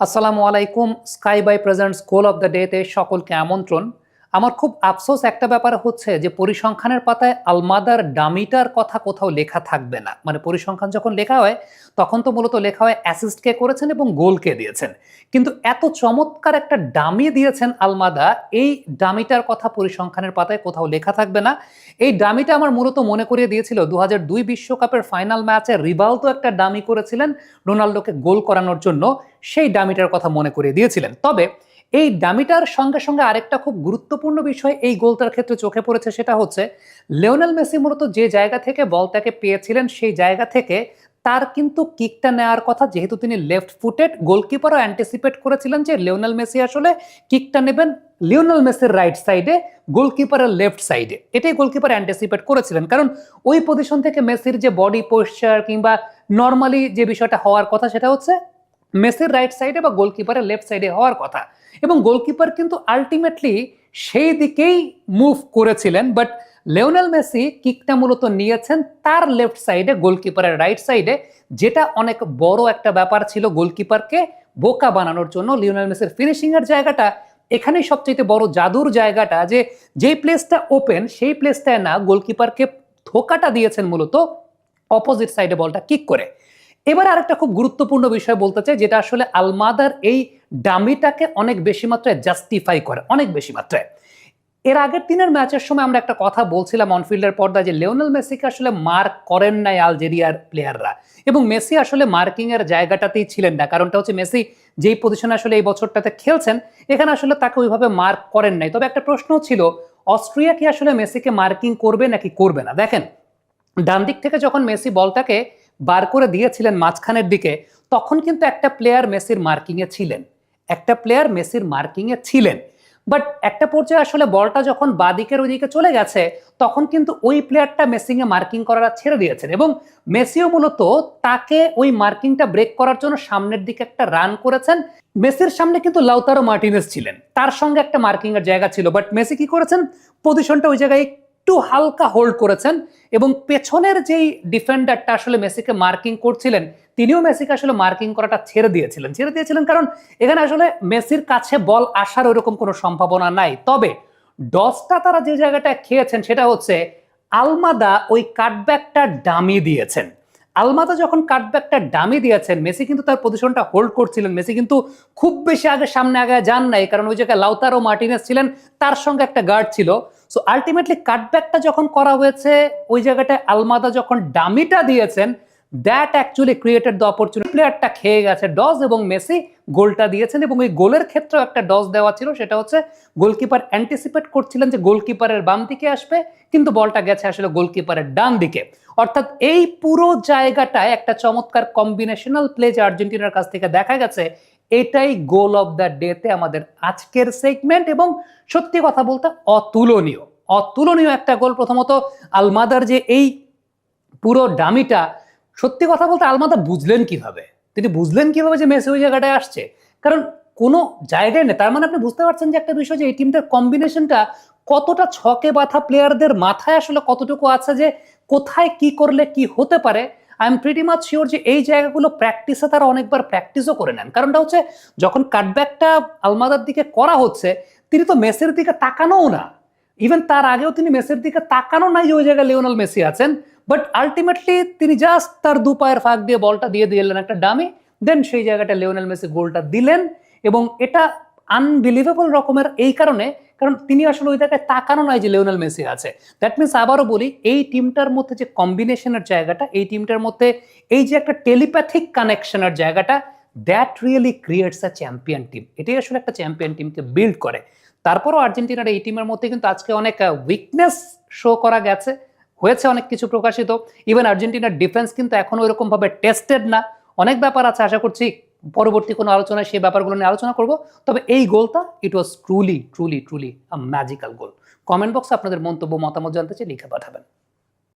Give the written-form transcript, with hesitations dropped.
আসসালামু আলাইকুম। Sky by presents goal of the ডেতে সকলকে আমন্ত্রণ। আমার খুব আফসোস একটা ব্যাপার হচ্ছে যে পরিসংখ্যানের পাতায় আলমাদার ডামিটার কথা কোথাও লেখা থাকবে না। মানে পরিসংখ্যান যখন লেখা হয় তখন তো মূলত লেখা হয় অ্যাসিস্ট কে করেছেন এবং গোল কে দিয়েছেন, কিন্তু এত চমৎকার একটা ডামি দিয়েছেন আলমাদা, এই ডামিটার কথা পরিসংখ্যানের পাতায় কোথাও লেখা থাকবে না। এই ডামিটা আমার মূলত মনে করিয়ে দিয়েছিল 2002 বিশ্বকাপের ফাইনাল ম্যাচে রিভালদো একটা ডামি করেছিলেন রোনাল্ডোকে গোল করানোর জন্য, সেই ডামিটার কথা মনে করিয়ে দিয়েছিলেন। তবে এই ডামিটার সঙ্গে সঙ্গে আরেকটা খুব গুরুত্বপূর্ণ বিষয় এই গোলটার ক্ষেত্রে চোখে পড়েছে, সেটা হচ্ছে লিওনেল মেসি মূলত যে জায়গা থেকে বলটাকে পেয়েছিলেন সেই জায়গা থেকে তার কিন্তু কিকটা নেওয়ার কথা, যেহেতু তিনি লেফট ফুটেড, গোলকিপারও অ্যান্টিসিপেট করেছিলেন যে লিওনেল মেসি আসলে কিকটা নেবেন লিওনেল মেসির রাইট সাইডে, গোলকিপারের লেফট সাইডে। এটাই গোলকিপার অ্যান্টিসিপেট করেছিলেন, কারণ ওই পজিশন থেকে মেসির যে বডি পোশ্চার কিংবা নর্মালি যে বিষয়টা হওয়ার কথা সেটা হচ্ছে মেসির রাইট সাইডে বা গোলকিপারের লেফট সাইডে হওয়ার কথা, এবং গোলকিপার কিন্তু আলটিমেটলি সেই দিকেই মুভ করেছিলেন। বাট লিওনেল মেসি কিকটা মূলত নিয়েছেন তার লেফট সাইডে, গোলকিপারের রাইট সাইডে, যেটা অনেক বড় একটা ব্যাপার ছিল গোলকিপারকে বোকা বানানোর জন্য। লিওনেল মেসির ফিনিশিং এর জায়গাটা এখানেই সবচেয়ে বড় জাদুর জায়গাটা, যে যেই প্লেসটা ওপেন সেই প্লেসটায় না গোলকিপারকে ধোকাটা দিয়েছেন মূলত অপোজিট সাইডে বলটা কিক করে। এবার আরেকটা খুব গুরুত্বপূর্ণ বিষয় বলতে চাই, যেটা আসলে আলমাদার এই ডামিটাকে অনেক বেশি মাত্রায় জাস্টিফাই করে, অনেক বেশি মাত্রায়। এর আগের দিনের ম্যাচের সময় আমরা একটা কথা বলছিলাম অনফিল্ডের পর্দায় যে লিওনেল মেসিকে আসলে মার্ক করেন নাই আলজেরিয়ার প্লেয়াররা, এবং মেসি আসলে মার্কিং এর জায়গাটাতেই ছিলেন না। কারণটা হচ্ছে মেসি যেই পজিশনে আসলে এই বছরটাতে খেলছেন এখানে আসলে তাকে ওইভাবে মার্ক করেন নাই। তবে একটা প্রশ্ন ছিল, অস্ট্রিয়া কি আসলে মেসিকে মার্কিং করবে নাকি করবে না? দেখেন, ডান দিক থেকে যখন মেসি বলটাকে বার করে দিয়েছিলেন মাঝখানের দিকে, তখন কিন্তু একটা প্লেয়ার মেসির মার্কিং এ ছিলেন, একটা প্লেয়ার মেসির মার্কিং এ ছিলেন। বাট একটা পর্যায়ে আসলে বলটা যখন বাদিকের ওইদিকে চলে গেছে তখন কিন্তু ওই প্লেয়ারটা মেসিং এ মার্কিং করাটা ছেড়ে দিয়েছেন, এবং মেসিও মূলত তাকে ওই মার্কিংটা ব্রেক করার জন্য সামনের দিকে একটা রান করেছেন। মেসির সামনে কিন্তু লাউতারো মার্টিনেজ ছিলেন, তার সঙ্গে একটা মার্কিং এর জায়গা ছিল, বাট মেসি কি করেছেন, পজিশনটা ওই জায়গায় একটু হালকা হোল্ড করেছেন, এবং পেছনের যেই ডিফেন্ডারটা আসলে মেসিকে মার্কিং করছিলেন তিনিও মেসিকে আসলে মার্কিং করাটা ছেড়ে দিয়েছিলেন, কারণ এখানে আসলে মেসির কাছে বল আসার ওরকম কোনো সম্ভাবনা নাই। তবে ডসটা তারা যে জায়গাটা খেয়েছেন সেটা হচ্ছে আলমাদা ওই কাটব্যাকটা ডামি দিয়েছেন। আলমাদা যখন কাটব্যাকটা ডামি দিয়েছেন মেসি কিন্তু তার পজিশনটা হোল্ড করছিলেন, মেসি কিন্তু খুব বেশি সামনে আগে যান নাই, কারণ ওই জায়গায় লাউতারো মার্টিনেজ ছিলেন, তার সঙ্গে একটা গার্ড ছিল। সো আলটিমেটলি কাটব্যাকটা যখন করা হয়েছে ওই জায়গাটায় আলমাদা যখন ডামিটা দিয়েছেন, that actually created the opportunity. প্লেয়ারটা খেয়ে গেছে ডজ এবং মেসি গোলটা দিয়েছেন, এবং এই গোলের ক্ষেত্রেও একটা ডজ দেওয়া ছিল, সেটা হচ্ছে গোলকিপার অ্যান্টিসিপেট করছিলেন যে গোলকিপারের বাম দিকে আসবে, কিন্তু বলটা গেছে আসলে গোলকিপারের ডান দিকে। অর্থাৎ এই পুরো জায়গাটায় একটা চমৎকার কম্বিনেশনাল প্লে যে আর্জেন্টিনার কাছ থেকে দেখা গেছে, এটাই গোল অফ দ্য ডেতে আমাদের আজকের সেগমেন্ট, এবং সত্যি কথা বলতে অতুলনীয় অতুলনীয় একটা গোল। প্রথমত আলমাদার যে এই পুরো ডামিটা, সত্যি কথা বলতে আলমাদা তিনি বুঝলেন কিভাবে যে মেসি ওই জায়গাটায় আসছে, কারণ কোনো জায়গায় নেই। তার মানে আপনি বুঝতে পারছেন যে একটা বিষয়, যে এই টিমটার কম্বিনেশনটা কতটা ছকে বাঁধা, প্লেয়ারদের মাথায় আসলে কতটুকু আছে যে কোথায় কি করলে কি হতে পারে। I am pretty much sure যে এই জায়গাগুলো প্র্যাকটিসে তারা অনেকবার প্র্যাকটিসও করে নেন। কারণটা হচ্ছে যখন কাটব্যাকটা আলমাদার দিকে করা হচ্ছে তিনি তো মেসির দিকে তাকানোও না, ইভেন তার আগেও তিনি মেসির দিকে তাকানো নাই যে ওই জায়গায় লিওনেল মেসি আছেন, বাট আলটিমেটলি তিনি জাস্ট তার দু পায়ের ফাঁক দিয়ে বলটা দিয়ে দিলেন একটা ডামি, দেন সেই জায়গাটা লিওনেল মেসি গোলটা দিলেন। এবং এটা আনবিলিভেবল রকমের এই কারণে, কারণ তিনি আসলে ওই জায়গায় তাকানো নাই যে লিওনেল মেসি আছে। দ্যাট মিনস, আবারও বলি, এই টিমটার মধ্যে যে কম্বিনেশনের জায়গাটা, এই টিমটার মধ্যে এই যে একটা টেলিপ্যাথিক কানেকশনের জায়গাটা, that really creates a champion team. এটাই আসলে একটা চ্যাম্পিয়ন টিমকে বিল্ড করে। তারপরও আর্জেন্টিনার এই টিমের মধ্যে কিন্তু আজকে অনেক উইকনেস শো করা গেছে, হয়েছে অনেক কিছু প্রকাশিত। ইভেন আর্জেন্টিনার ডিফেন্স কিন্তু এখনো এরকম ভাবে টেস্টেড না, অনেক ব্যাপার আছে। আশা করছি পরবর্তী কোনো আলোচনায় সেই ব্যাপারগুলো নিয়ে আলোচনা করব। তবে এই গোলটা it was truly truly truly a magical goal. Comment বক্সে আপনাদের মন্তব্য মতামত জানতে চাই, লিখে পাঠাবেন।